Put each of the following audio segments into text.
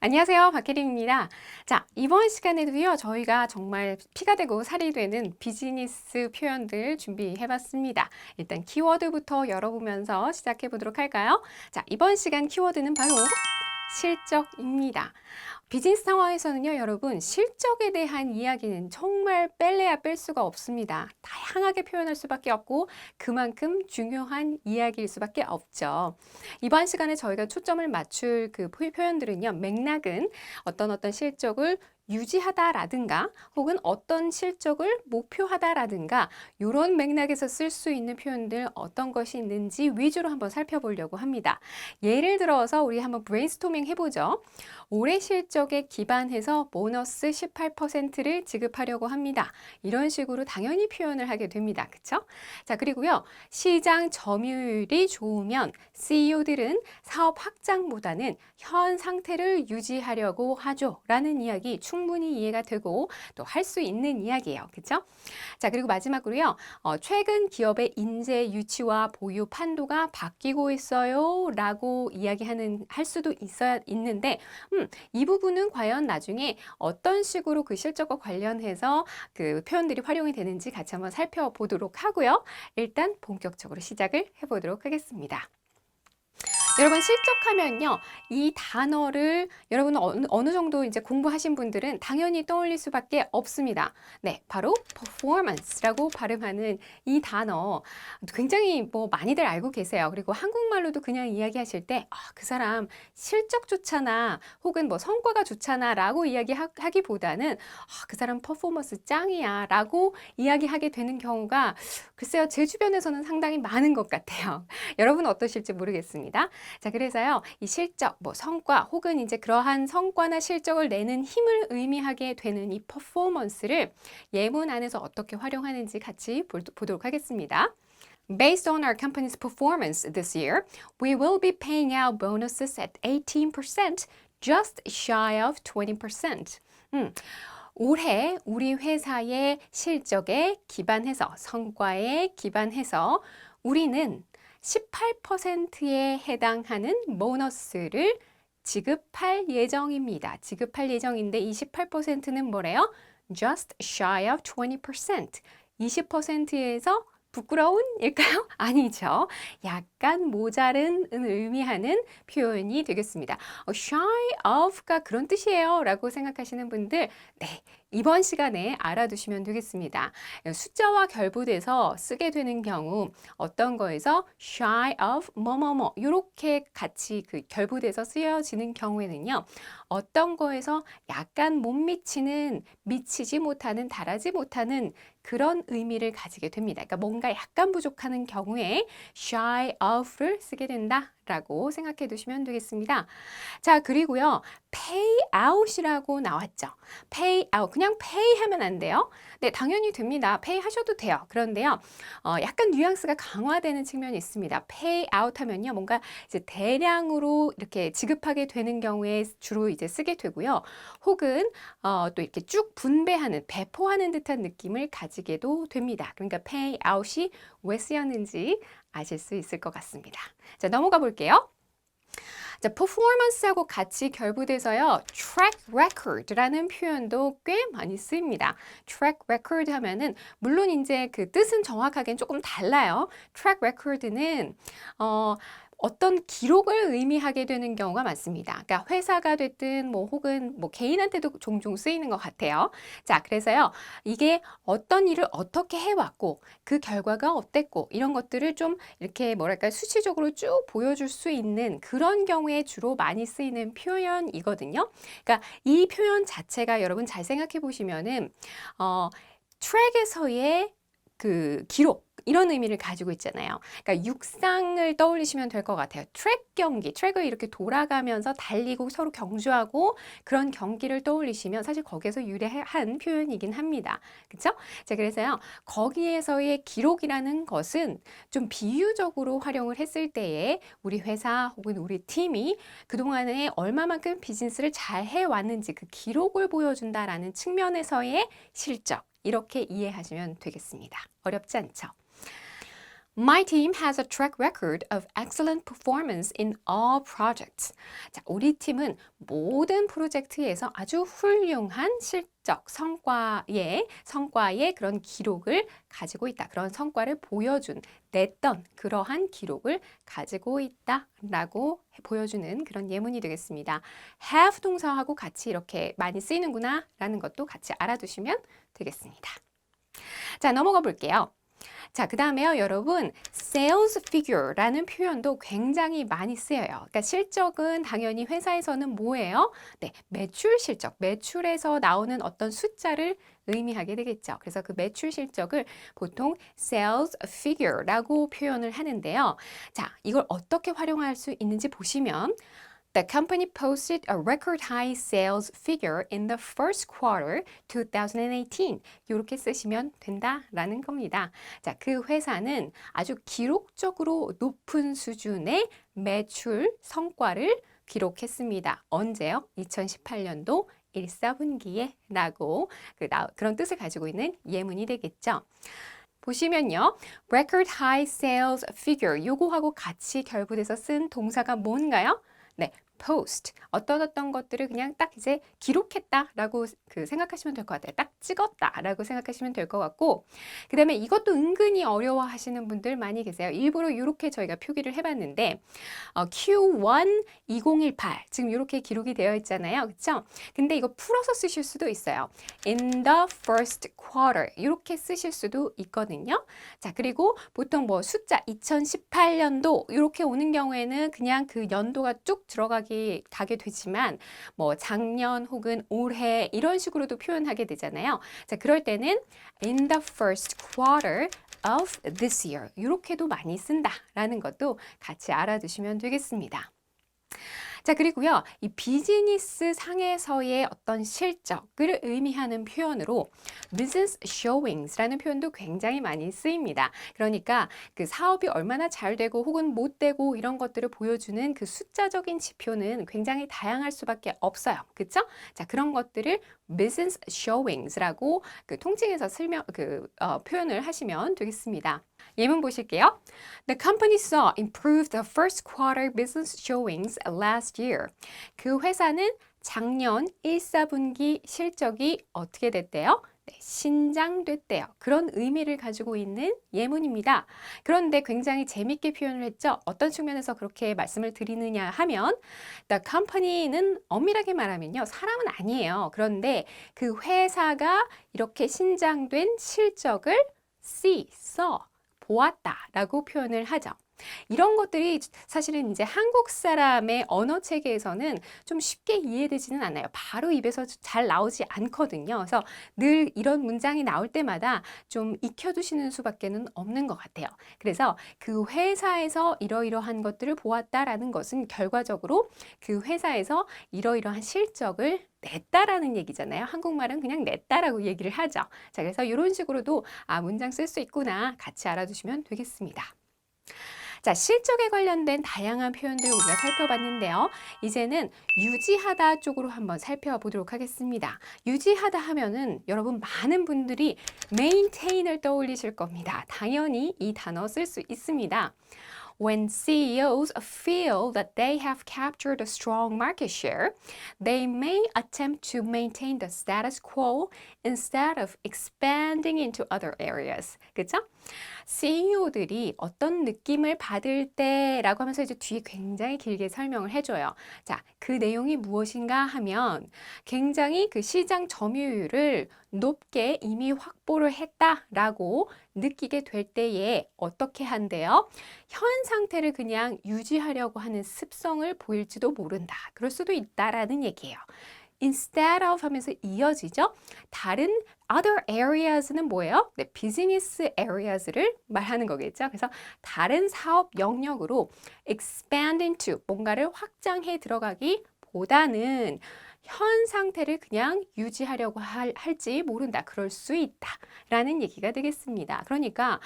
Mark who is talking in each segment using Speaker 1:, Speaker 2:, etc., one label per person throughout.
Speaker 1: 안녕하세요. 박혜림입니다. 자, 이번 시간에도요, 저희가 정말 피가 되고 살이 되는 비즈니스 표현들 준비해 봤습니다. 일단 키워드부터 열어보면서 시작해 보도록 할까요? 자, 이번 시간 키워드는 바로 실적입니다. 비즈니스 상황에서는요, 여러분, 실적에 대한 이야기는 정말 뺄래야 뺄 수가 없습니다. 다양하게 표현할 수밖에 없고 그만큼 중요한 이야기일 수밖에 없죠. 이번 시간에 저희가 초점을 맞출 그 표현들은요, 맥락은 어떤 실적을 유지하다라든가 혹은 어떤 실적을 목표하다라든가 이런 맥락에서 쓸 수 있는 표현들 어떤 것이 있는지 위주로 한번 살펴보려고 합니다. 예를 들어서 우리 한번 브레인스토밍 해보죠. 올해 실적에 기반해서 보너스 18%를 지급하려고 합니다. 이런 식으로 당연히 표현을 하게 됩니다. 그쵸? 자, 그리고요. 시장 점유율이 좋으면 CEO들은 사업 확장보다는 현 상태를 유지하려고 하죠. 라는 이야기 충분히 이해가 되고 또 할 수 있는 이야기예요. 그쵸? 자, 그리고 마지막으로요. 최근 기업의 인재 유치와 보유 판도가 바뀌고 있어요. 라고 할 수도 있는데, 이 부분은 과연 나중에 어떤 식으로 그 실적과 관련해서 그 표현들이 활용이 되는지 같이 한번 살펴보도록 하고요. 일단 본격적으로 시작을 해보도록 하겠습니다. 여러분 실적하면요, 이 단어를 여러분 어느 정도 이제 공부하신 분들은 당연히 떠올릴 수밖에 없습니다. 네, 바로 performance라고 발음하는 이 단어 굉장히 뭐 많이들 알고 계세요. 그리고 한국말로도 그냥 이야기하실 때 그 사람 실적 좋잖아 혹은 뭐 성과가 좋잖아라고 이야기하기보다는 그 사람 퍼포먼스 짱이야 라고 이야기하게 되는 경우가 글쎄요, 제 주변에서는 상당히 많은 것 같아요. 여러분 어떠실지 모르겠습니다. 자, 그래서요, 이 실적, 뭐 성과 혹은 이제 그러한 성과나 실적을 내는 힘을 의미하게 되는 이 퍼포먼스를 예문 안에서 어떻게 활용하는지 같이 보도록 하겠습니다. Based on our company's performance this year, we will be paying out bonuses at 18%, just shy of 20%. 올해 우리 회사의 실적에 기반해서, 성과에 기반해서 우리는 18%에 해당하는 보너스를 지급할 예정입니다. 지급할 예정인데 이 18%는 뭐래요? Just shy of 20%. 20%에서 부끄러운일까요? 아니죠. 약간 모자른을 의미하는 표현이 되겠습니다. shy of가 그런 뜻이에요 라고 생각하시는 분들, 네, 이번 시간에 알아두시면 되겠습니다. 숫자와 결부돼서 쓰게 되는 경우 어떤 거에서 shy of 뭐뭐뭐 이렇게 같이 그 결부돼서 쓰여지는 경우에는요. 어떤 거에서 약간 못 미치는, 미치지 못하는, 달하지 못하는 그런 의미를 가지게 됩니다. 그러니까 뭔가 약간 부족하는 경우에 shy of를 쓰게 된다라고 생각해 두시면 되겠습니다. 자, 그리고요. pay out이라고 나왔죠. pay out. 그냥 pay 하면 안 돼요. 네, 당연히 됩니다. pay 하셔도 돼요. 그런데요. 약간 뉘앙스가 강화되는 측면이 있습니다. pay out 하면요. 뭔가 이제 대량으로 이렇게 지급하게 되는 경우에 주로 이제 쓰게 되고요. 혹은 또 이렇게 쭉 분배하는, 배포하는 듯한 느낌을 가지게도 됩니다. 그러니까 pay out이 왜 쓰였는지 아실 수 있을 것 같습니다. 자, 넘어가 볼게요. 자, 퍼포먼스하고 같이 결부돼서요. track record라는 표현도 꽤 많이 쓰입니다. track record 하면은 물론 이제 그 뜻은 정확하게는 조금 달라요. track record는 어떤 기록을 의미하게 되는 경우가 많습니다. 그러니까 회사가 됐든 뭐 혹은 뭐 개인한테도 종종 쓰이는 것 같아요. 자, 그래서요. 이게 어떤 일을 어떻게 해왔고 그 결과가 어땠고 이런 것들을 좀 이렇게 뭐랄까 수치적으로 쭉 보여줄 수 있는 그런 경우에 주로 많이 쓰이는 표현이거든요. 그러니까 이 표현 자체가 여러분 잘 생각해 보시면은 트랙에서의 그 기록 이런 의미를 가지고 있잖아요. 그러니까 육상을 떠올리시면 될 것 같아요. 트랙 경기, 트랙을 이렇게 돌아가면서 달리고 서로 경주하고 그런 경기를 떠올리시면 사실 거기에서 유래한 표현이긴 합니다. 그렇죠? 자, 그래서요. 거기에서의 기록이라는 것은 좀 비유적으로 활용을 했을 때에 우리 회사 혹은 우리 팀이 그동안에 얼마만큼 비즈니스를 잘 해왔는지 그 기록을 보여준다라는 측면에서의 실적 이렇게 이해하시면 되겠습니다. 어렵지 않죠? My team has a track record of excellent performance in all projects. 자, 우리 팀은 모든 프로젝트에서 아주 훌륭한 실적, 성과의 그런 기록을 가지고 있다. 그런 성과를 냈던 그러한 기록을 가지고 있다라고 보여주는 그런 예문이 되겠습니다. have 동사하고 같이 이렇게 많이 쓰이는구나 라는 것도 같이 알아두시면 되겠습니다. 자, 넘어가 볼게요. 자, 그 다음에요, 여러분, sales figure라는 표현도 굉장히 많이 쓰여요. 그러니까 실적은 당연히 회사에서는 뭐예요? 네, 매출 실적, 매출에서 나오는 어떤 숫자를 의미하게 되겠죠. 그래서 그 매출 실적을 보통 sales figure라고 표현을 하는데요. 자, 이걸 어떻게 활용할 수 있는지 보시면 The company posted a record high sales figure in the first quarter 2018. 이렇게 쓰시면 된다라는 겁니다. 자, 그 회사는 아주 기록적으로 높은 수준의 매출 성과를 기록했습니다. 언제요? 2018년도 1사분기에 라고 그런 뜻을 가지고 있는 예문이 되겠죠. 보시면요. record high sales figure 요거하고 같이 결부돼서 쓴 동사가 뭔가요? 네, post. 어떤 것들을 그냥 딱 이제 기록했다라고 생각하시면 될 것 같아요. 딱 찍었다라고 생각하시면 될 것 같고, 그 다음에 이것도 은근히 어려워하시는 분들 많이 계세요. 일부러 이렇게 저희가 표기를 해봤는데, Q1 2018 지금 이렇게 기록이 되어 있잖아요. 그렇죠? 근데 이거 풀어서 쓰실 수도 있어요. In the first quarter 이렇게 쓰실 수도 있거든요. 자, 그리고 보통 뭐 숫자 2018년도 이렇게 오는 경우에는 그냥 그 연도가 쭉 가게 되지만 뭐 작년 혹은 올해 이런 식으로도 표현하게 되잖아요. 자, 그럴 때는 in the first quarter of this year 이렇게도 많이 쓴다라는 것도 같이 알아두시면 되겠습니다. 자, 그리고요, 이 비즈니스 상에서의 어떤 실적을 의미하는 표현으로 business showings라는 표현도 굉장히 많이 쓰입니다. 그러니까 그 사업이 얼마나 잘 되고 혹은 못 되고 이런 것들을 보여주는 그 숫자적인 지표는 굉장히 다양할 수밖에 없어요. 그렇죠? 자, 그런 것들을 business showings라고 통칭해서 표현을 하시면 되겠습니다. 예문 보실게요. The company saw improved the first quarter business showings last year. 그 회사는 작년 1사분기 실적이 어떻게 됐대요? 네, 신장됐대요. 그런 의미를 가지고 있는 예문입니다. 그런데 굉장히 재밌게 표현을 했죠. 어떤 측면에서 그렇게 말씀을 드리느냐 하면 The company는 엄밀하게 말하면요. 사람은 아니에요. 그런데 그 회사가 이렇게 신장된 실적을 saw 보았다라고 표현을 하죠. 이런 것들이 사실은 이제 한국 사람의 언어 체계에서는 좀 쉽게 이해되지는 않아요. 바로 입에서 잘 나오지 않거든요. 그래서 늘 이런 문장이 나올 때마다 좀 익혀두시는 수밖에는 없는 것 같아요. 그래서 그 회사에서 이러이러한 것들을 보았다라는 것은 결과적으로 그 회사에서 이러이러한 실적을 냈다라는 얘기잖아요. 한국말은 그냥 냈다라고 얘기를 하죠. 자, 그래서 이런 식으로도 문장 쓸 수 있구나 같이 알아두시면 되겠습니다. 자, 실적에 관련된 다양한 표현들 우리가 살펴봤는데요. 이제는 유지하다 쪽으로 한번 살펴보도록 하겠습니다. 유지하다 하면은 여러분 많은 분들이 maintain을 떠올리실 겁니다. 당연히 이 단어 쓸 수 있습니다. When CEOs feel that they have captured a strong market share, they may attempt to maintain the status quo instead of expanding into other areas. 그렇죠? CEO들이 어떤 느낌을 받을 때라고 하면서 이제 뒤에 굉장히 길게 설명을 해줘요. 자, 그 내용이 무엇인가 하면 굉장히 그 시장 점유율을 높게 이미 확보를 했다라고 느끼게 될 때에 어떻게 한대요? 현 상태를 그냥 유지하려고 하는 습성을 보일지도 모른다. 그럴 수도 있다라는 얘기예요. instead of 하면서 이어지죠. 다른 other areas는 뭐예요? 네, business areas를 말하는 거겠죠. 그래서 다른 사업 영역으로 expand into 뭔가를 확장해 들어가기 보다는 현 상태를 그냥 유지하려고 할지 모른다. 그럴 수 있다. 라는 얘기가 되겠습니다. 그러니까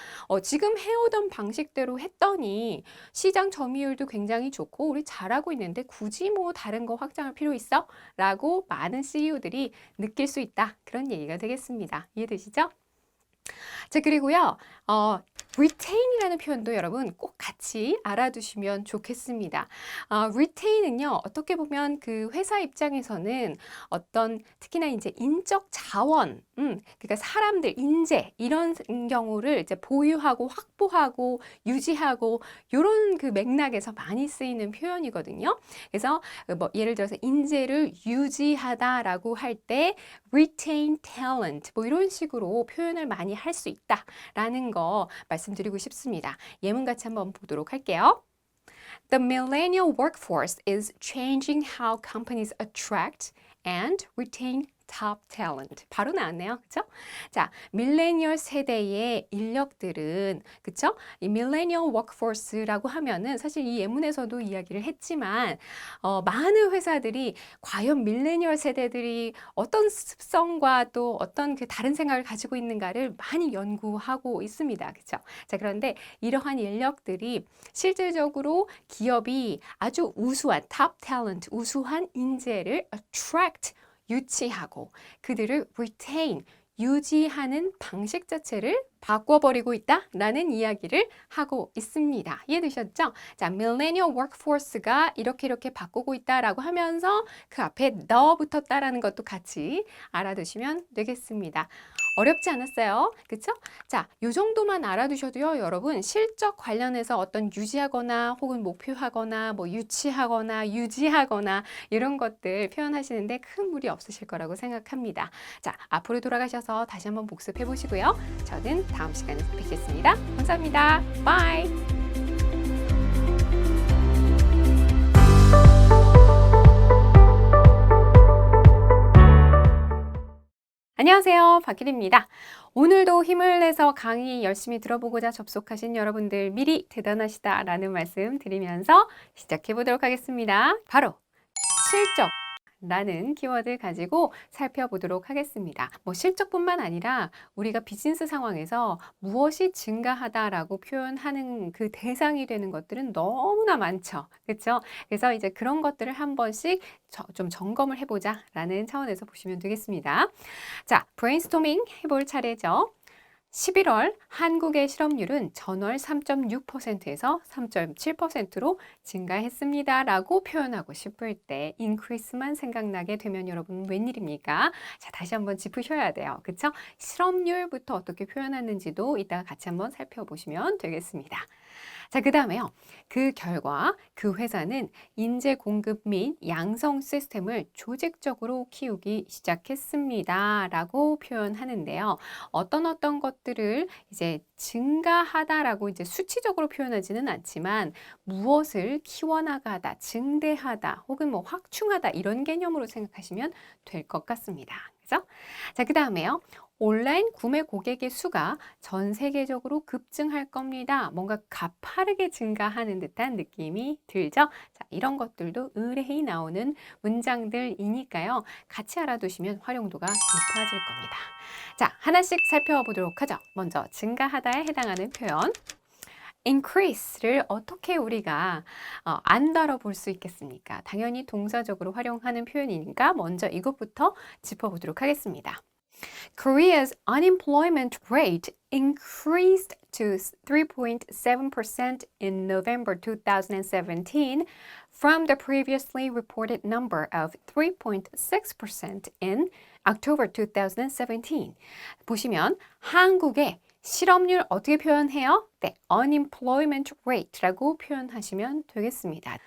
Speaker 1: 지금 해오던 방식대로 했더니 시장 점유율도 굉장히 좋고 우리 잘하고 있는데 굳이 뭐 다른 거 확장할 필요 있어? 라고 많은 CEO들이 느낄 수 있다. 그런 얘기가 되겠습니다. 이해되시죠? 자, 그리고요, retain이라는 표현도 여러분 꼭 같이 알아두시면 좋겠습니다. retain은요, 어떻게 보면 그 회사 입장에서는 어떤 특히나 이제 인적 자원, 그러니까 사람들, 인재 이런 경우를 이제 보유하고 확보하고 유지하고 이런 그 맥락에서 많이 쓰이는 표현이거든요. 그래서 뭐 예를 들어서 인재를 유지하다라고 할 때 retain talent 뭐 이런 식으로 표현을 많이 할 수 있다라는 거 말씀드리고 싶습니다. 예문 같이 한번 보도록 할게요. The millennial workforce is changing how companies attract and retain top talent. 바로 나왔네요. 그쵸? 자, 밀레니얼 세대의 인력들은, 그쵸? 이 밀레니얼 워크포스라고 하면은 사실 이 예문에서도 이야기를 했지만, 많은 회사들이 과연 밀레니얼 세대들이 어떤 습성과 또 어떤 그 다른 생각을 가지고 있는가를 많이 연구하고 있습니다. 그쵸? 자, 그런데 이러한 인력들이 실질적으로 기업이 아주 우수한 탑 탤런트, 우수한 인재를 attract 유치하고 그들을 retain, 유지하는 방식 자체를 바꿔버리고 있다라는 이야기를 하고 있습니다. 이해되셨죠? 자, millennial workforce가 이렇게 바꾸고 있다라고 하면서 그 앞에 the 붙었다라는 것도 같이 알아두시면 되겠습니다. 어렵지 않았어요. 그쵸? 자, 요 정도만 알아두셔도요, 여러분 실적 관련해서 어떤 유지하거나 혹은 목표하거나 뭐 유치하거나 유지하거나 이런 것들 표현하시는데 큰 무리 없으실 거라고 생각합니다. 자, 앞으로 돌아가셔서 다시 한번 복습해 보시고요. 저는 다음 시간에 뵙겠습니다. 감사합니다. 바이. 안녕하세요. 박길입니다. 오늘도 힘을 내서 강의 열심히 들어보고자 접속하신 여러분들 미리 대단하시다라는 말씀 드리면서 시작해 보도록 하겠습니다. 바로 실적. 라는 키워드 가지고 살펴보도록 하겠습니다. 뭐 실적뿐만 아니라 우리가 비즈니스 상황에서 무엇이 증가하다라고 표현하는 그 대상이 되는 것들은 너무나 많죠. 그렇죠? 그래서 이제 그런 것들을 한 번씩 좀 점검을 해보자 라는 차원에서 보시면 되겠습니다. 자, 브레인스토밍 해볼 차례죠. 11월 한국의 실업률은 전월 3.6%에서 3.7%로 증가했습니다 라고 표현하고 싶을 때 increase만 생각나게 되면 여러분 웬일입니까? 자, 다시 한번 짚으셔야 돼요. 그쵸? 실업률부터 어떻게 표현하는지도 이따가 같이 한번 살펴보시면 되겠습니다. 자, 그 다음에요. 그 결과 그 회사는 인재 공급 및 양성 시스템을 조직적으로 키우기 시작했습니다. 라고 표현하는데요. 어떤 것들을 이제 증가하다라고 이제 수치적으로 표현하지는 않지만 무엇을 키워나가다, 증대하다, 혹은 뭐 확충하다 이런 개념으로 생각하시면 될 것 같습니다. 그죠? 자, 그 다음에요. 온라인 구매 고객의 수가 전 세계적으로 급증할 겁니다. 뭔가 가파르게 증가하는 듯한 느낌이 들죠? 자, 이런 것들도 의뢰이 나오는 문장들이니까요. 같이 알아두시면 활용도가 높아질 겁니다. 자, 하나씩 살펴보도록 하죠. 먼저 증가하다에 해당하는 표현. increase를 어떻게 우리가 안 다뤄볼 수 있겠습니까? 당연히 동사적으로 활용하는 표현이니까 먼저 이것부터 짚어보도록 하겠습니다. Korea's unemployment rate increased to 3.7% in November 2017 from the previously reported number of 3.6% in October 2017. 보시면 한국의 실업률 어떻게 표현해요? 네, unemployment rate라고 표현하시면 되겠습니다.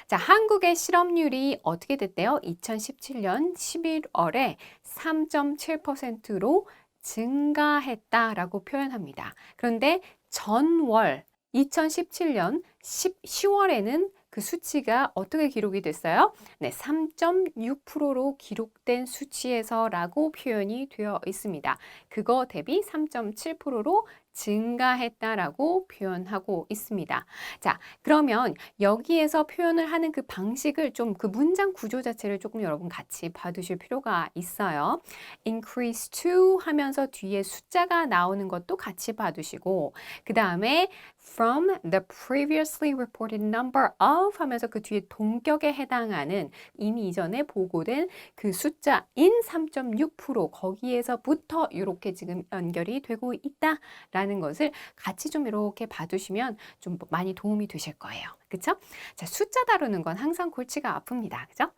Speaker 1: 자, 한국의 실업률이 어떻게 됐대요? 2017년 11월에 3.7%로 증가했다라고 표현합니다. 그런데 전월 2017년 10월에는 그 수치가 어떻게 기록이 됐어요? 네, 3.6%로 기록된 수치에서라고 표현이 되어 있습니다. 그거 대비 3.7%로 증가했다라고 표현하고 있습니다. 자, 그러면 여기에서 표현을 하는 그 방식을 좀 그 문장 구조 자체를 조금 여러분 같이 봐두실 필요가 있어요. increase to 하면서 뒤에 숫자가 나오는 것도 같이 봐두시고 그 다음에 from the previously reported number of 하면서 그 뒤에 동격에 해당하는 이미 이전에 보고된 그 숫자인 3.6% 거기에서부터 이렇게 지금 연결이 되고 있다라는 것을 같이 좀 이렇게 봐두시면 좀 많이 도움이 되실 거예요. 그쵸? 자, 숫자 다루는 건 항상 골치가 아픕니다. 그죠?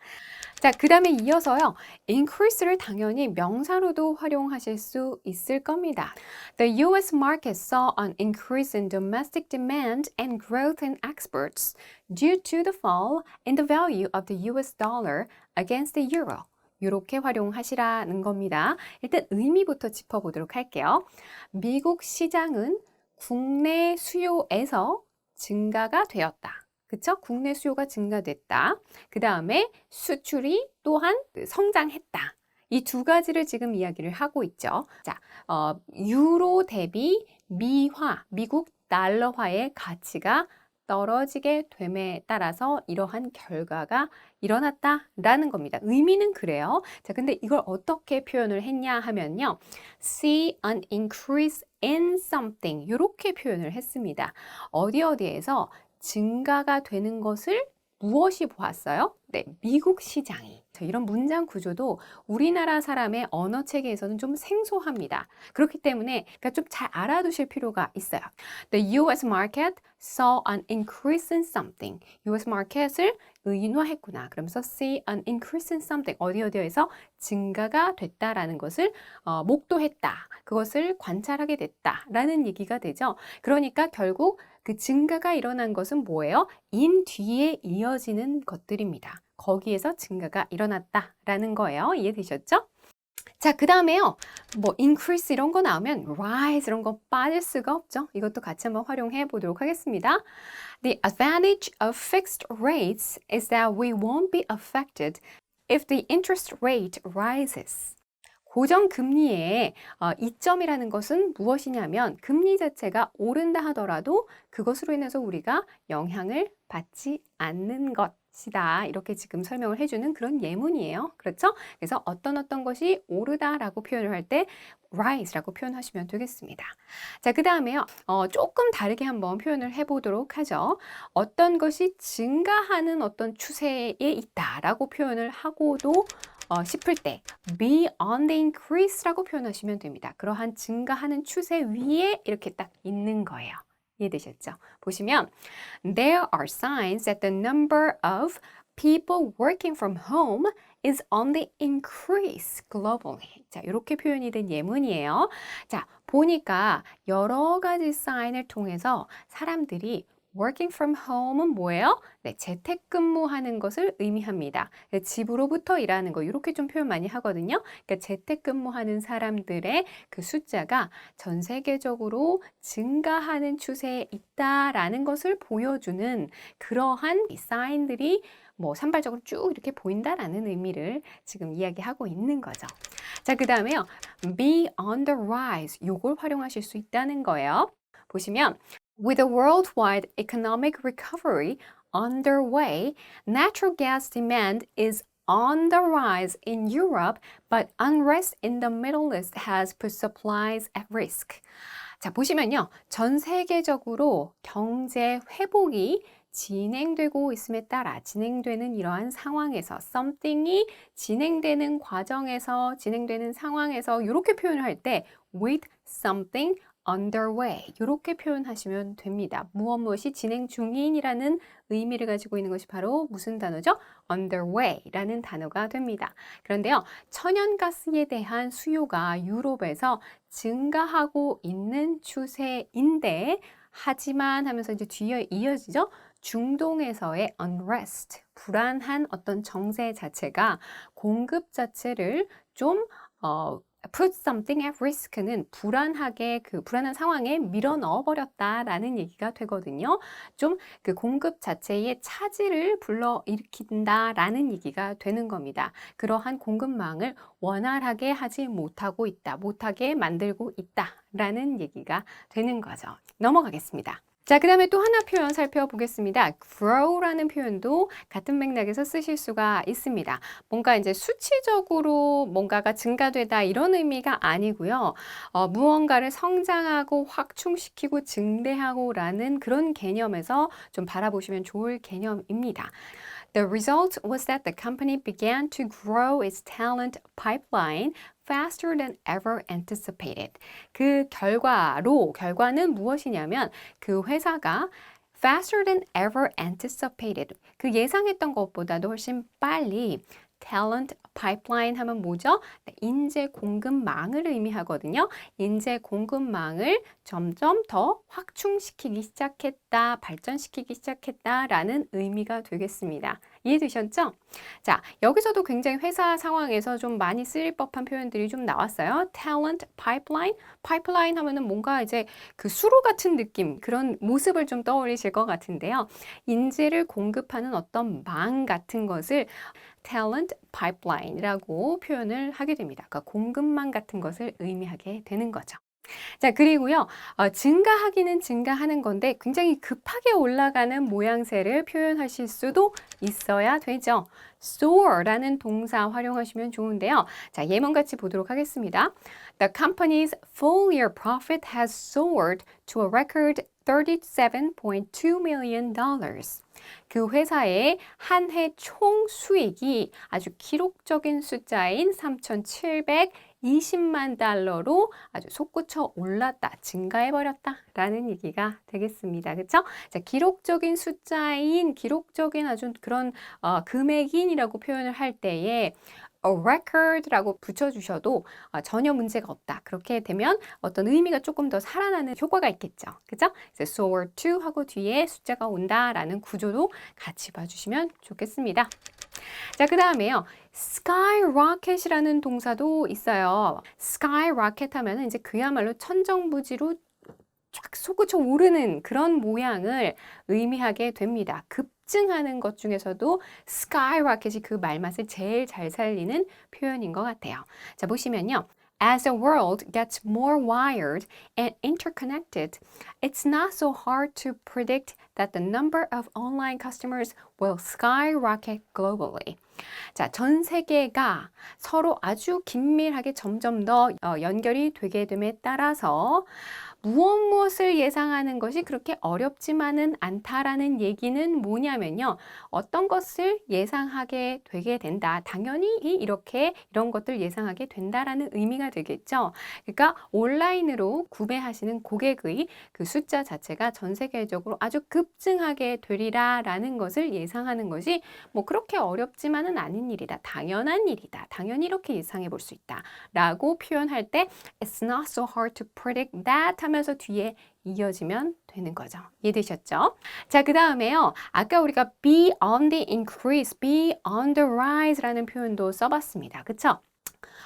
Speaker 1: 자, 그 다음에 이어서요. increase를 당연히 명사로도 활용하실 수 있을 겁니다. The US market saw an increase in domestic demand and growth in exports due to the fall in the value of the US dollar against the euro. 이렇게 활용하시라는 겁니다. 일단 의미부터 짚어보도록 할게요. 미국 시장은 국내 수요에서 증가가 되었다. 그쵸? 국내 수요가 증가됐다. 그 다음에 수출이 또한 성장했다. 이 두 가지를 지금 이야기를 하고 있죠. 자, 유로 대비 미화, 미국 달러화의 가치가 떨어지게 됨에 따라서 이러한 결과가 일어났다라는 겁니다. 의미는 그래요. 자, 근데 이걸 어떻게 표현을 했냐 하면요. See an increase in something 이렇게 표현을 했습니다. 어디에서 증가가 되는 것을 무엇이 보았어요? 네, 미국 시장이. 이런 문장 구조도 우리나라 사람의 언어 체계에서는 좀 생소합니다. 그렇기 때문에 좀 잘 알아두실 필요가 있어요. The US market saw an increase in something. US market을 의인화했구나. 그러면서 see an increase in something. 어디에서 증가가 됐다라는 것을 목도했다. 그것을 관찰하게 됐다라는 얘기가 되죠. 그러니까 결국 그 증가가 일어난 것은 뭐예요? in 뒤에 이어지는 것들입니다. 거기에서 증가가 일어났다라는 거예요. 이해되셨죠? 자, 그 다음에요. 뭐 increase 이런 거 나오면 rise 이런 거 빠질 수가 없죠. 이것도 같이 한번 활용해 보도록 하겠습니다. The advantage of fixed rates is that we won't be affected if the interest rate rises. 고정금리의 이점이라는 것은 무엇이냐면 금리 자체가 오른다 하더라도 그것으로 인해서 우리가 영향을 받지 않는 것이다. 이렇게 지금 설명을 해주는 그런 예문이에요. 그렇죠? 그래서 어떤 것이 오르다라고 표현을 할 때 rise라고 표현하시면 되겠습니다. 자, 그 다음에요. 조금 다르게 한번 표현을 해보도록 하죠. 어떤 것이 증가하는 어떤 추세에 있다라고 표현을 하고도 싶을 때 be on the increase라고 표현하시면 됩니다. 그러한 증가하는 추세 위에 이렇게 딱 있는 거예요. 이해되셨죠? 보시면 There are signs that the number of people working from home is on the increase globally. 자, 이렇게 표현이 된 예문이에요. 자, 보니까 여러 가지 사인을 통해서 사람들이 working from home은 뭐예요? 네, 재택근무하는 것을 의미합니다. 집으로부터 일하는 거 이렇게 좀 표현 많이 하거든요. 그러니까 재택근무하는 사람들의 그 숫자가 전 세계적으로 증가하는 추세에 있다라는 것을 보여주는 그러한 사인들이 뭐 산발적으로 쭉 이렇게 보인다라는 의미를 지금 이야기하고 있는 거죠. 자, 그 다음에요. be on the rise 요걸 활용하실 수 있다는 거예요. 보시면 With a worldwide economic recovery underway, natural gas demand is on the rise in Europe, but unrest in the Middle East has put supplies at risk. 자, 보시면요. 전 세계적으로 경제 회복이 진행되고 있음에 따라 진행되는 이러한 상황에서 something이 진행되는 과정에서 진행되는 상황에서 이렇게 표현을 할 때 with something underway 이렇게 표현하시면 됩니다. 무엇이 진행 중인이라는 의미를 가지고 있는 것이 바로 무슨 단어죠? underway라는 단어가 됩니다. 그런데요. 천연가스에 대한 수요가 유럽에서 증가하고 있는 추세인데 하지만 하면서 이제 뒤에 이어지죠? 중동에서의 unrest, 불안한 어떤 정세 자체가 공급 자체를 좀 put something at risk는 불안하게 그 불안한 상황에 밀어 넣어 버렸다라는 얘기가 되거든요. 좀 그 공급 자체의 차질을 불러일으킨다라는 얘기가 되는 겁니다. 그러한 공급망을 원활하게 하지 못하고 있다, 못하게 만들고 있다라는 얘기가 되는 거죠. 넘어가겠습니다. 자, 그 다음에 또 하나 표현 살펴보겠습니다. grow라는 표현도 같은 맥락에서 쓰실 수가 있습니다. 뭔가 이제 수치적으로 뭔가가 증가되다 이런 의미가 아니고요. 무언가를 성장하고 확충시키고 증대하고 라는 그런 개념에서 좀 바라보시면 좋을 개념입니다. The result was that the company began to grow its talent pipeline faster than ever anticipated. 그 결과는 무엇이냐면 그 회사가 faster than ever anticipated. 그 예상했던 것보다도 훨씬 빨리 talent pipeline 하면 뭐죠? 인재 공급망을 의미하거든요. 인재 공급망을 점점 더 확충시키기 시작했다, 발전시키기 시작했다라는 의미가 되겠습니다. 이해되셨죠? 자, 여기서도 굉장히 회사 상황에서 좀 많이 쓰일 법한 표현들이 좀 나왔어요. talent pipeline, pipeline 하면은 뭔가 이제 그 수로 같은 느낌, 그런 모습을 좀 떠올리실 것 같은데요. 인재를 공급하는 어떤 망 같은 것을 talent pipeline이라고 표현을 하게 됩니다. 그러니까 공급망 같은 것을 의미하게 되는 거죠. 자, 그리고요, 증가하기는 증가하는 건데 굉장히 급하게 올라가는 모양새를 표현하실 수도 있어야 되죠. soar라는 동사 활용하시면 좋은데요. 자, 예문같이 보도록 하겠습니다. The company's full year profit has soared to a record $37.2 million. 그 회사의 한 해 총 수익이 아주 기록적인 숫자인 3,720만 달러로 아주 솟구쳐 올랐다, 증가해버렸다 라는 얘기가 되겠습니다. 그쵸? 자, 기록적인 숫자인, 기록적인 아주 그런 금액인이라고 표현을 할 때에 a record라고 붙여주셔도 전혀 문제가 없다. 그렇게 되면 어떤 의미가 조금 더 살아나는 효과가 있겠죠. 그죠? soar to 하고 뒤에 숫자가 온다라는 구조도 같이 봐주시면 좋겠습니다. 자, 그 다음에요. skyrocket이라는 동사도 있어요. skyrocket 하면은 이제 그야말로 천정부지로 쫙 솟구쳐 오르는 그런 모양을 의미하게 됩니다. 급증하는 것 중에서도 skyrocket이 그 말맛을 제일 잘 살리는 표현인 것 같아요. 자, 보시면요. As the world gets more wired and interconnected, it's not so hard to predict that the number of online customers will skyrocket globally. 자, 전 세계가 서로 아주 긴밀하게 점점 더 연결이 되게 됨에 따라서 무엇을 예상하는 것이 그렇게 어렵지만은 않다라는 얘기는 뭐냐면요. 어떤 것을 예상하게 되게 된다. 당연히 이렇게 이런 것들 예상하게 된다라는 의미가 되겠죠. 그러니까 온라인으로 구매하시는 고객의 그 숫자 자체가 전 세계적으로 아주 급증하게 되리라라는 것을 예상하는 것이 뭐 그렇게 어렵지만은 않은 일이다. 당연한 일이다. 당연히 이렇게 예상해 볼 수 있다. 라고 표현할 때 It's not so hard to predict that 하면서 뒤에 이어지면 되는 거죠. 이해되셨죠? 자, 그 다음에요. 아까 우리가 be on the increase, be on the rise라는 표현도 써봤습니다. 그쵸?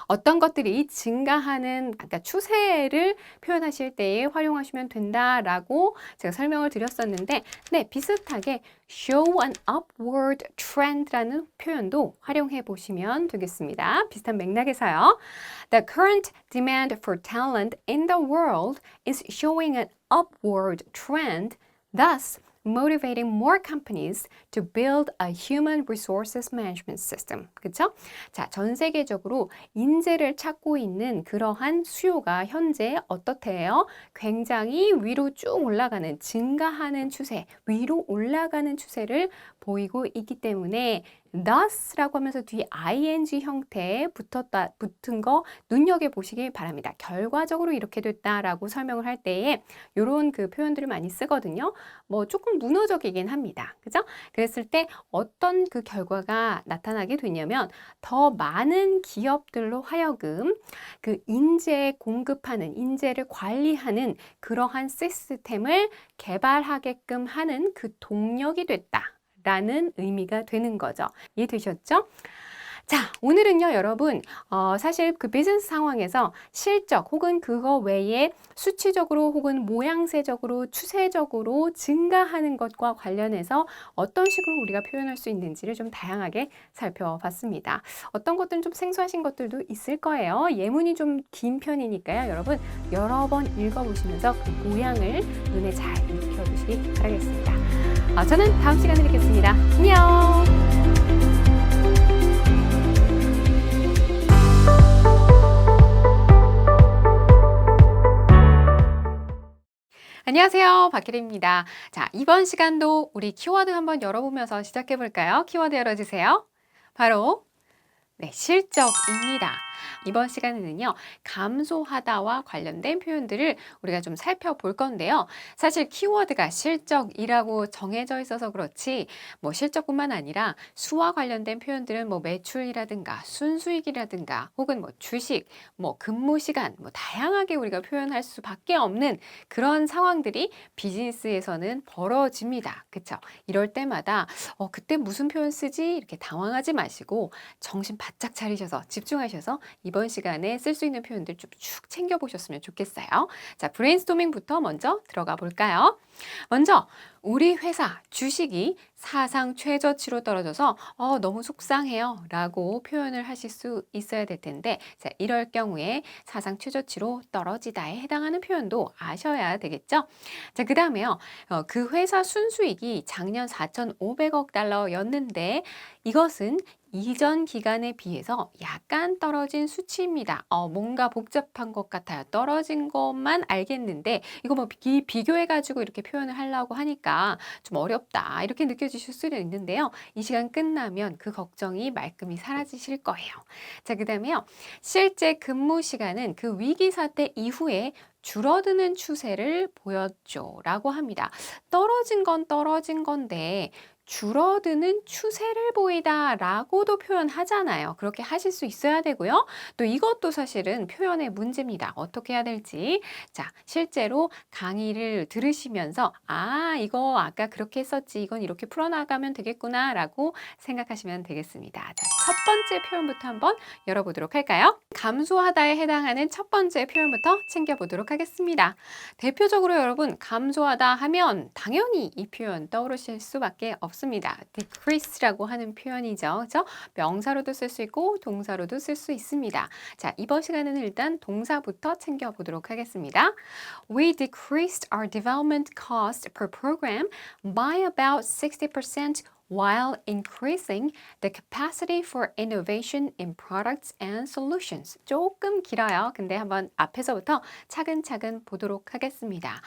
Speaker 1: 어떤 것들이 증가하는 아까 추세를 표현하실 때에 활용하시면 된다라고 제가 설명을 드렸었는데, 네, 비슷하게 show an upward trend라는 표현도 활용해 보시면 되겠습니다. 비슷한 맥락에서요. The current demand for talent in the world is showing an upward trend, thus motivating more companies to build a human resources management system. 그쵸? 자, 전 세계적으로 인재를 찾고 있는 그러한 수요가 현재 어떻대요? 굉장히 위로 쭉 올라가는, 증가하는 추세, 위로 올라가는 추세를 보이고 있기 때문에 thus라고 하면서 뒤에 ing 형태에 붙은 거 눈여겨보시길 바랍니다. 결과적으로 이렇게 됐다라고 설명을 할 때에 이런 그 표현들을 많이 쓰거든요. 뭐 조금 문어적이긴 합니다. 그죠? 그랬을 때 어떤 그 결과가 나타나게 되냐면 더 많은 기업들로 하여금 그 인재 공급하는, 인재를 관리하는 그러한 시스템을 개발하게끔 하는 그 동력이 됐다. 라는 의미가 되는 거죠. 이해되셨죠? 자, 오늘은요, 여러분, 사실 그 비즈니스 상황에서 실적 혹은 그거 외에 수치적으로 혹은 모양새적으로 추세적으로 증가하는 것과 관련해서 어떤 식으로 우리가 표현할 수 있는지를 좀 다양하게 살펴봤습니다. 어떤 것들은 좀 생소하신 것들도 있을 거예요. 예문이 좀 긴 편이니까요, 여러분, 여러 번 읽어보시면서 그 모양을 눈에 잘 익혀두시기 바라겠습니다. 저는 다음 시간에 뵙겠습니다. 안녕! 안녕하세요. 박혜리입니다. 자, 이번 시간도 우리 키워드 한번 열어보면서 시작해 볼까요? 키워드 열어주세요. 바로 네, 실적입니다. 이번 시간에는요, 감소하다와 관련된 표현들을 우리가 좀 살펴볼 건데요. 사실 키워드가 실적이라고 정해져 있어서 그렇지, 뭐 실적뿐만 아니라 수와 관련된 표현들은 뭐 매출이라든가 순수익이라든가 혹은 뭐 주식, 뭐 근무 시간, 뭐 다양하게 우리가 표현할 수밖에 없는 그런 상황들이 비즈니스에서는 벌어집니다. 그쵸? 이럴 때마다 그때 무슨 표현 쓰지? 이렇게 당황하지 마시고 정신 바짝 차리셔서 집중하셔서 이번 시간에 쓸 수 있는 표현들 좀 쭉 챙겨보셨으면 좋겠어요. 자, 브레인스토밍부터 먼저 들어가 볼까요? 먼저 우리 회사 주식이 사상 최저치로 떨어져서 너무 속상해요 라고 표현을 하실 수 있어야 될 텐데, 자, 이럴 경우에 사상 최저치로 떨어지다에 해당하는 표현도 아셔야 되겠죠. 자, 그 다음에요. 그 회사 순수익이 작년 4,500억 달러였는데 이것은 이전 기간에 비해서 약간 떨어진 수치입니다. 뭔가 복잡한 것 같아요. 떨어진 것만 알겠는데 이거 뭐 비교해가지고 이렇게 표현을 하려고 하니까 좀 어렵다 이렇게 느껴지실 수는 있는데요. 이 시간 끝나면 그 걱정이 말끔히 사라지실 거예요. 자, 그 다음에요. 실제 근무 시간은 그 위기 사태 이후에 줄어드는 추세를 보였죠 라고 합니다. 떨어진 건 떨어진 건데 줄어드는 추세를 보이다 라고도 표현하잖아요. 그렇게 하실 수 있어야 되고요. 또 이것도 사실은 표현의 문제입니다. 어떻게 해야 될지. 자, 실제로 강의를 들으시면서 이거 아까 그렇게 했었지. 이건 이렇게 풀어나가면 되겠구나 라고 생각하시면 되겠습니다. 자, 첫 번째 표현부터 한번 열어보도록 할까요? 감소하다에 해당하는 첫 번째 표현부터 챙겨보도록 하겠습니다. 대표적으로 여러분 감소하다 하면 당연히 이 표현 떠오르실 수밖에 없습니다. decrease라고 하는 표현이죠. 그렇죠? 명사로도 쓸 수 있고 동사로도 쓸 수 있습니다. 자, 이번 시간에는 일단 동사부터 챙겨보도록 하겠습니다. We decreased our development cost per program by about 60% while increasing the capacity for innovation in products and solutions. 조금 길어요. 근데 한번 앞에서부터 차근차근 보도록 하겠습니다.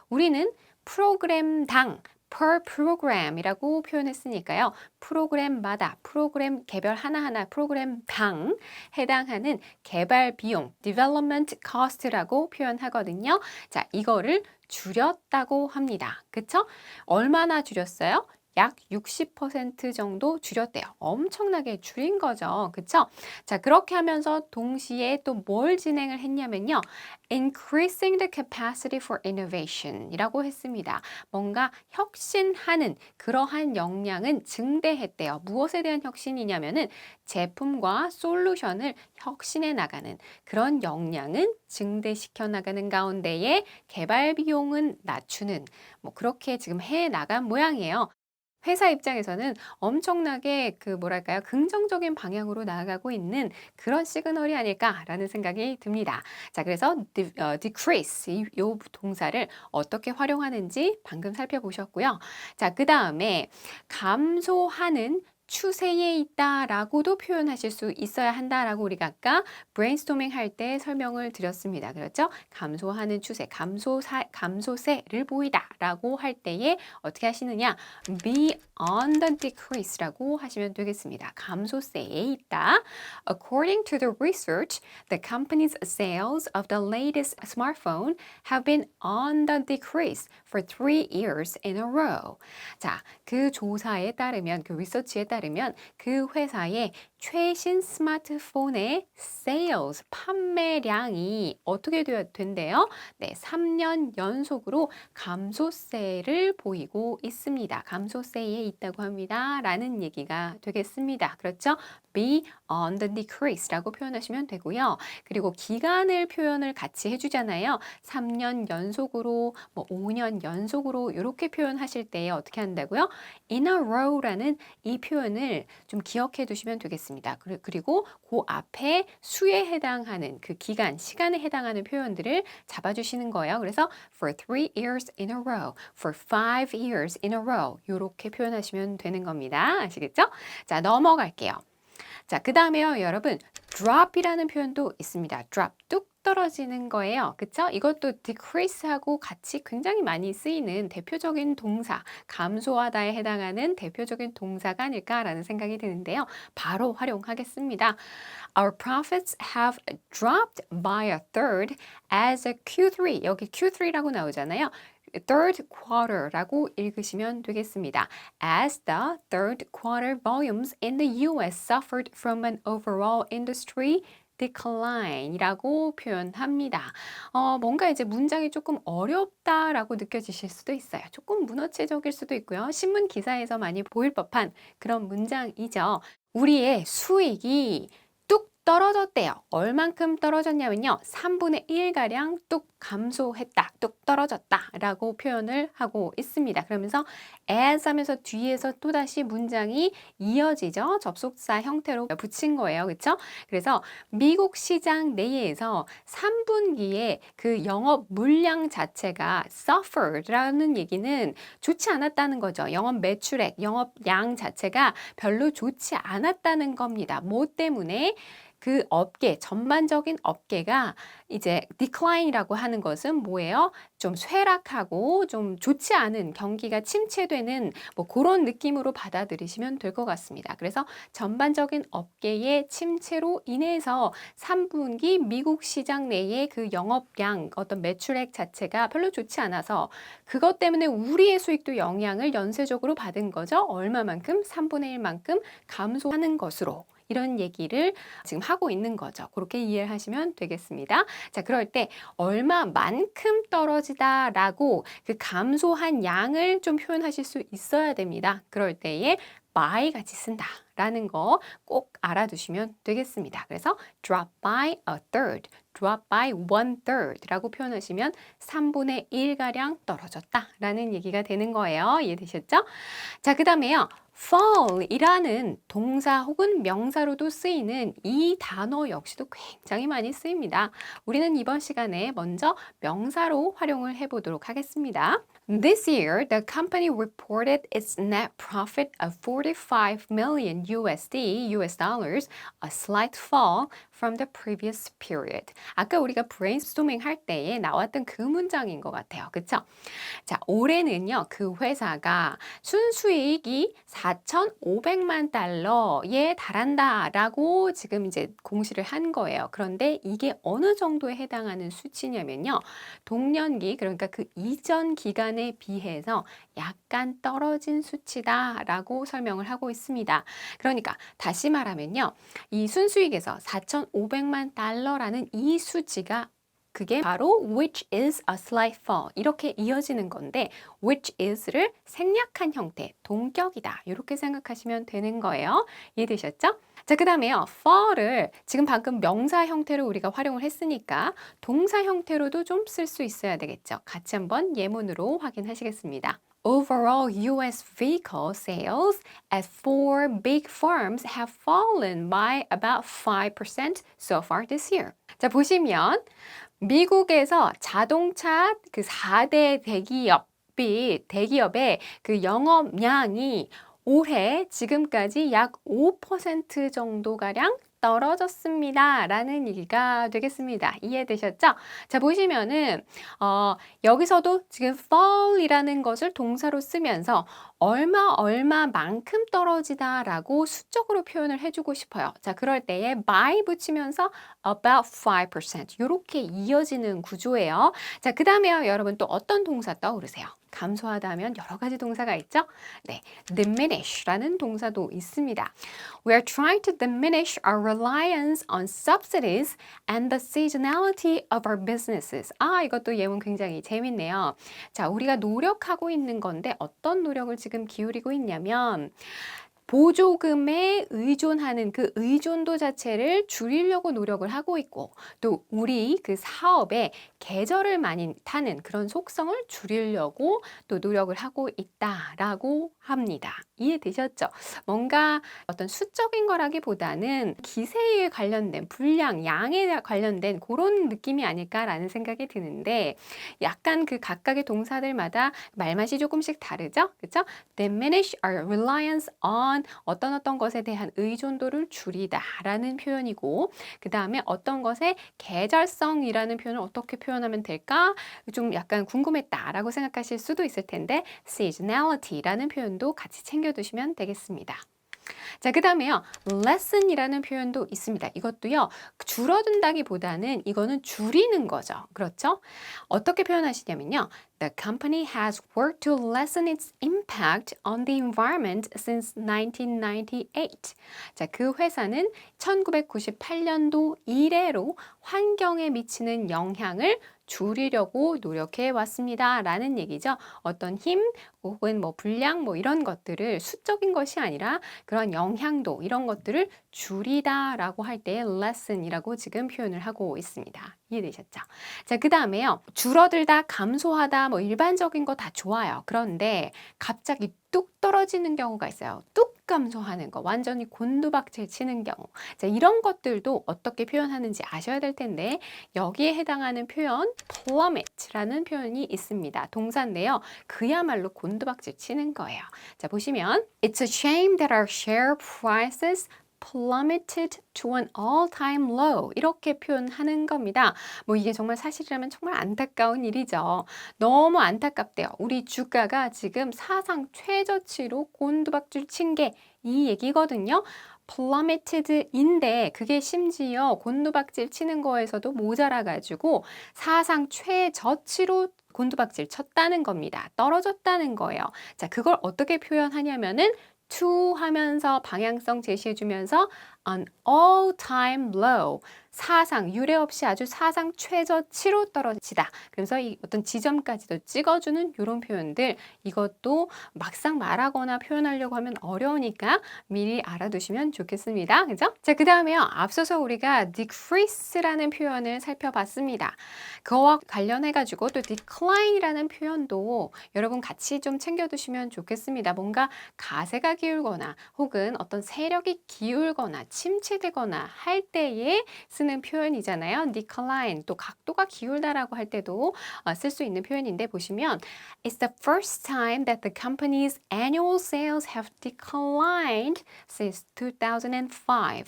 Speaker 1: 우리는 프로그램당 per program이라고 표현했으니까요. 프로그램마다 프로그램 개별 하나하나 프로그램당 해당하는 개발 비용 development cost라고 표현하거든요. 자, 이거를 줄였다고 합니다. 그쵸? 얼마나 줄였어요? 약 60% 정도 줄였대요. 엄청나게 줄인 거죠. 그쵸? 자, 그렇게 하면서 동시에 또 뭘 진행을 했냐면요. Increasing the capacity for innovation 이라고 했습니다. 뭔가 혁신하는 그러한 역량은 증대했대요. 무엇에 대한 혁신이냐면은 제품과 솔루션을 혁신해 나가는 그런 역량은 증대시켜 나가는 가운데에 개발 비용은 낮추는 뭐 그렇게 지금 해 나간 모양이에요. 회사 입장에서는 엄청나게 그 뭐랄까요? 긍정적인 방향으로 나아가고 있는 그런 시그널이 아닐까라는 생각이 듭니다. 자, 그래서 decrease 이 동사를 어떻게 활용하는지 방금 살펴보셨고요. 자, 그 다음에 감소하는 추세에 있다라고도 표현하실 수 있어야 한다라고 우리가 아까 브레인스토밍 할 때 설명을 드렸습니다. 그렇죠? 감소하는 추세, 감소세를 보이다라고 할 때에 어떻게 하시느냐? be on the decrease라고 하시면 되겠습니다. 감소세에 있다. According to the research, the company's sales of the latest smartphone have been on the decrease for 3 years in a row. 자, 그 조사에 따르면, 그 리서치에 따르면 따르면 그 회사의 최신 스마트폰의 sales, 판매량이 어떻게 된대요? 네, 3년 연속으로 감소세를 보이고 있습니다. 감소세에 있다고 합니다. 라는 얘기가 되겠습니다. 그렇죠? be on the decrease라고 표현하시면 되고요. 그리고 기간을 표현을 같이 해주잖아요. 3년 연속으로, 뭐 5년 연속으로 이렇게 표현하실 때 어떻게 한다고요? in a row라는 이 표현을 좀 기억해 두시면 되겠습니다. 그리고 그 앞에 수에 해당하는 그 기간, 시간에 해당하는 표현들을 잡아주시는 거예요. 그래서 for 3 years in a row, for 5 years in a row 이렇게 표현하시면 되는 겁니다. 아시겠죠? 자, 넘어갈게요. 자, 그 다음에요, 여러분. drop이라는 표현도 있습니다. drop, 뚝 떨어지는 거예요. 그쵸? 이것도 decrease하고 같이 굉장히 많이 쓰이는 대표적인 동사, 감소하다에 해당하는 대표적인 동사가 아닐까라는 생각이 드는데요. 바로 활용하겠습니다. Our profits have dropped by a third as a Q3. 여기 Q3라고 나오잖아요. third quarter라고 읽으시면 되겠습니다. As the third quarter volumes in the US suffered from an overall industry decline이라고 표현합니다. 뭔가 이제 문장이 조금 어렵다라고 느껴지실 수도 있어요. 조금 문어체적일 수도 있고요. 신문 기사에서 많이 보일 법한 그런 문장이죠. 우리의 수익이 뚝 떨어졌대요. 얼만큼 떨어졌냐면요. 3분의 1가량 뚝 감소했다, 뚝 떨어졌다 라고 표현을 하고 있습니다. 그러면서 as 하면서 뒤에서 또다시 문장이 이어지죠. 접속사 형태로 붙인 거예요. 그렇죠? 그래서 미국 시장 내에서 3분기에 그 영업 물량 자체가 suffered라는 얘기는 좋지 않았다는 거죠. 영업 매출액, 영업 양 자체가 별로 좋지 않았다는 겁니다. 뭐 때문에? 그 업계, 전반적인 업계가 이제 decline이라고 하는 것은 뭐예요? 좀 쇠락하고 좀 좋지 않은 경기가 침체되는 뭐 그런 느낌으로 받아들이시면 될 것 같습니다. 그래서 전반적인 업계의 침체로 인해서 3분기 미국 시장 내의 그 영업량, 어떤 매출액 자체가 별로 좋지 않아서 그것 때문에 우리의 수익도 영향을 연쇄적으로 받은 거죠. 얼마만큼? 3분의 1만큼 감소하는 것으로. 이런 얘기를 지금 하고 있는 거죠. 그렇게 이해를 하시면 되겠습니다. 자, 그럴 때 얼마만큼 떨어지다라고 그 감소한 양을 좀 표현하실 수 있어야 됩니다. 그럴 때에 by 같이 쓴다 라는 거 꼭 알아두시면 되겠습니다. 그래서 drop by a third, drop by 1/3 라고 표현하시면 3분의 1가량 떨어졌다 라는 얘기가 되는 거예요. 이해되셨죠? 자, 그 다음에요. fall이라는 동사 혹은 명사로도 쓰이는 이 단어 역시도 굉장히 많이 쓰입니다. 우리는 이번 시간에 먼저 명사로 활용을 해보도록 하겠습니다. This year, the company reported its net profit of 45 million US dollars, a slight fall from the previous period. 아까 우리가 브레인스토밍 할 때에 나왔던 그 문장인 것 같아요. 그쵸? 자, 올해는요, 그 회사가 순수이익이 4,500만 달러에 달한다라고 지금 이제 공시를 한 거예요. 그런데 이게 어느 정도에 해당하는 수치냐면요. 동년기, 그러니까 그 이전 기간에 비해서 약간 떨어진 수치다라고 설명을 하고 있습니다. 그러니까 다시 말하면요. 이 순수익에서 4,500만 달러라는 이 수치가 그게 바로 which is a slight fall 이렇게 이어지는 건데 which is를 생략한 형태, 동격이다 이렇게 생각하시면 되는 거예요. 이해되셨죠? 자, 그 다음에요. fall을 지금 방금 명사 형태로 우리가 활용을 했으니까 동사 형태로도 좀 쓸 수 있어야 되겠죠. 같이 한번 예문으로 확인하시겠습니다. Overall US vehicle sales at 4 big firms have fallen by about 5% so far this year. 자, 보시면 미국에서 자동차 그 4대 대기업의 그 영업량이 올해 지금까지 약 5% 정도가량 떨어졌습니다. 라는 얘기가 되겠습니다. 이해되셨죠? 자, 보시면은, 여기서도 지금 fall이라는 것을 동사로 쓰면서 얼마만큼 떨어지다 라고 수적으로 표현을 해주고 싶어요. 자, 그럴 때에 by 붙이면서 about 5% 이렇게 이어지는 구조예요. 자, 그 다음에요. 여러분 또 어떤 동사 떠오르세요? 감소하다 하면 여러 가지 동사가 있죠? 네, diminish라는 동사도 있습니다. We are trying to diminish our reliance on subsidies and the seasonality of our businesses. 이것도 예문 굉장히 재밌네요. 자, 우리가 노력하고 있는 건데 어떤 노력을 지금 기울이고 있냐면 보조금에 의존하는 그 의존도 자체를 줄이려고 노력을 하고 있고 또 우리 그 사업에 계절을 많이 타는 그런 속성을 줄이려고 또 노력을 하고 있다라고 합니다. 이해되셨죠? 뭔가 어떤 수적인 거라기보다는 기세에 관련된 분량, 양에 관련된 그런 느낌이 아닐까라는 생각이 드는데 약간 그 각각의 동사들마다 말맛이 조금씩 다르죠? 그렇죠? Diminish our reliance on 어떤 것에 대한 의존도를 줄이다라는 표현이고 그 다음에 어떤 것의 계절성이라는 표현을 어떻게 표현하면 될까? 좀 약간 궁금했다라고 생각하실 수도 있을 텐데 seasonality라는 표현도 같이 챙겨두시면 되겠습니다. 자, 그 다음에요. lesson이라는 표현도 있습니다. 이것도요. 줄어든다기보다는 이거는 줄이는 거죠. 그렇죠? 어떻게 표현하시냐면요. The company has worked to lessen its impact on the environment since 1998. 자, 그 회사는 1998년도 이래로 환경에 미치는 영향을 줄이려고 노력해 왔습니다. 라는 얘기죠. 어떤 힘 혹은 뭐 분량 뭐 이런 것들을 수적인 것이 아니라 그런 영향도 이런 것들을 줄이다라고 할 때 lesson이라고 지금 표현을 하고 있습니다. 이해되셨죠? 자, 그 다음에요. 줄어들다, 감소하다 뭐 일반적인 거 다 좋아요. 그런데 갑자기 뚝 떨어지는 경우가 있어요. 뚝 감소하는 거, 완전히 곤두박질 치는 경우. 자, 이런 것들도 어떻게 표현하는지 아셔야 될 텐데 여기에 해당하는 표현 plummet라는 표현이 있습니다. 동사인데요. 그야말로 곤두박질 치는 거예요. 자, 보시면 It's a shame that our share prices plummeted to an all-time low 이렇게 표현하는 겁니다. 뭐 이게 정말 사실이라면 정말 안타까운 일이죠. 너무 안타깝대요. 우리 주가가 지금 사상 최저치로 곤두박질 친 게 이 얘기거든요. plummeted인데 그게 심지어 곤두박질 치는 거에서도 모자라가지고 사상 최저치로 곤두박질 쳤다는 겁니다. 떨어졌다는 거예요. 자, 그걸 어떻게 표현하냐면은 to 하면서 방향성 제시해주면서 an all-time low 사상, 유례 없이 아주 사상 최저치로 떨어지다. 그래서 이 어떤 지점까지도 찍어주는 이런 표현들 이것도 막상 말하거나 표현하려고 하면 어려우니까 미리 알아두시면 좋겠습니다. 그죠? 자, 그 다음에요. 앞서서 우리가 decrease라는 표현을 살펴봤습니다. 그거와 관련해가지고 또 decline이라는 표현도 여러분 같이 좀 챙겨두시면 좋겠습니다. 뭔가 가세가 기울거나 혹은 어떤 세력이 기울거나 침체되거나 할 때에 쓰는 표현이잖아요. decline 또 각도가 기울다라고 할 때도 쓸 수 있는 표현인데 보시면 It's the first time that the company's annual sales have declined since 2005.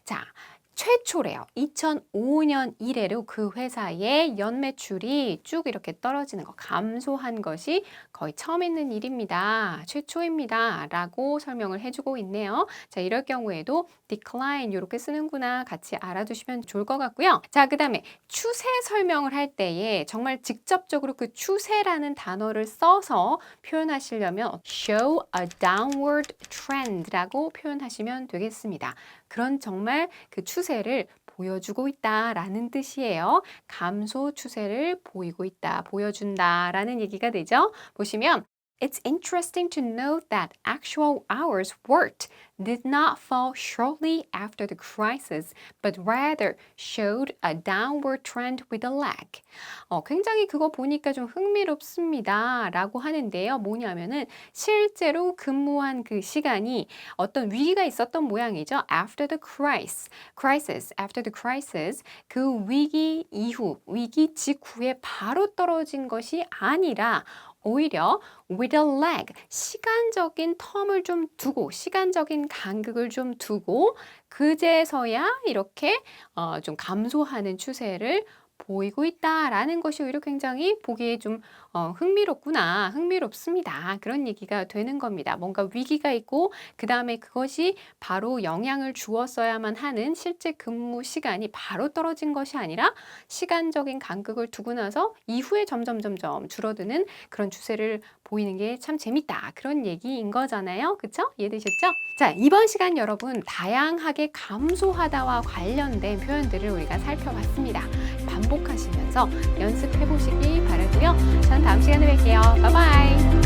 Speaker 1: 자, 최초래요. 2005년 이래로 그 회사의 연매출이 쭉 이렇게 떨어지는 거, 감소한 것이 거의 처음 있는 일입니다. 최초입니다. 라고 설명을 해주고 있네요. 자, 이럴 경우에도 decline 이렇게 쓰는구나 같이 알아두시면 좋을 것 같고요. 자, 그 다음에 추세 설명을 할 때에 정말 직접적으로 그 추세라는 단어를 써서 표현하시려면 show a downward trend라고 표현하시면 되겠습니다. 그런 정말 그 추세를 보여주고 있다라는 뜻이에요. 감소 추세를 보이고 있다, 보여준다라는 얘기가 되죠. 보시면 It's interesting to note that actual hours worked did not fall shortly after the crisis, but rather showed a downward trend with a lag. 굉장히 그거 보니까 좀 흥미롭습니다. 라고 하는데요. 뭐냐면은 실제로 근무한 그 시간이 어떤 위기가 있었던 모양이죠. After the after the crisis, 그 위기 이후, 위기 직후에 바로 떨어진 것이 아니라 오히려 with a lag, 시간적인 텀을 좀 두고, 시간적인 간극을 좀 두고, 그제서야 이렇게 좀 감소하는 추세를 보이고 있다라는 것이 오히려 굉장히 보기에 좀 흥미롭구나, 흥미롭습니다. 그런 얘기가 되는 겁니다. 뭔가 위기가 있고 그다음에 그것이 바로 영향을 주었어야만 하는 실제 근무 시간이 바로 떨어진 것이 아니라 시간적인 간극을 두고 나서 이후에 점점 줄어드는 그런 추세를 보이는 게 참 재밌다. 그런 얘기인 거잖아요. 그쵸? 이해되셨죠? 자, 이번 시간 여러분 다양하게 감소하다와 관련된 표현들을 우리가 살펴봤습니다. 반복하시면서 연습해 보시기 바라고요. 저는 다음 시간에 뵐게요. 바이바이.